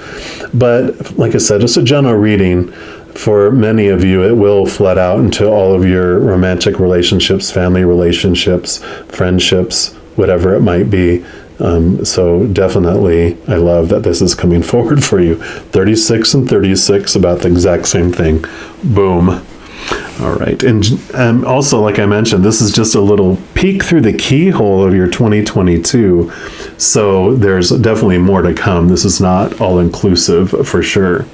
But like I said, it's a general reading. For many of you, it will flood out into all of your romantic relationships, family relationships, friendships, whatever it might be. So definitely, I love that this is coming forward for you. 36 and 36, about the exact same thing. Boom. All right. And also, like I mentioned, this is just a little peek through the keyhole of your 2022. So there's definitely more to come. This is not all inclusive for sure.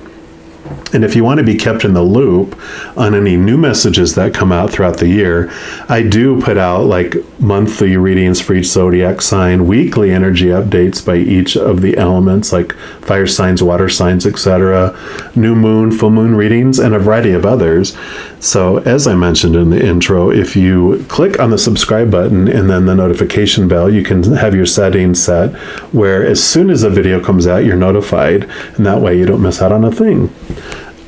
And if you want to be kept in the loop on any new messages that come out throughout the year, I do put out like monthly readings for each zodiac sign, weekly energy updates by each of the elements like fire signs, water signs, etc., new moon, full moon readings, and a variety of others. So as I mentioned in the intro, if you click on the subscribe button and then the notification bell, you can have your settings set where as soon as a video comes out, you're notified, and that way you don't miss out on a thing.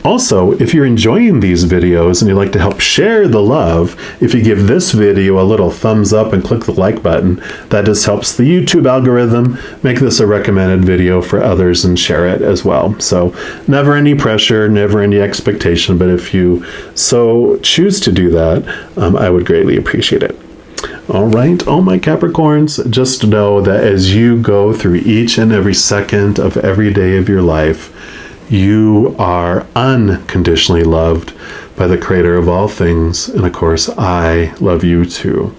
Also, if you're enjoying these videos and you'd like to help share the love, if you give this video a little thumbs up and click the like button, that just helps the YouTube algorithm make this a recommended video for others and share it as well. So never any pressure, never any expectation, but if you so choose to do that, I would greatly appreciate it. All right, all my Capricorns, just know that as you go through each and every second of every day of your life, you are unconditionally loved. by the creator of all things. And of course, I love you too.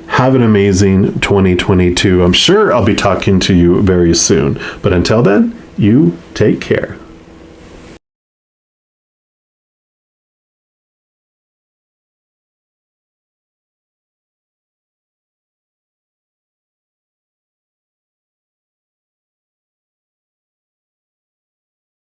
Have an amazing 2022. I'm sure I'll be talking to you very soon. But until then, you take care.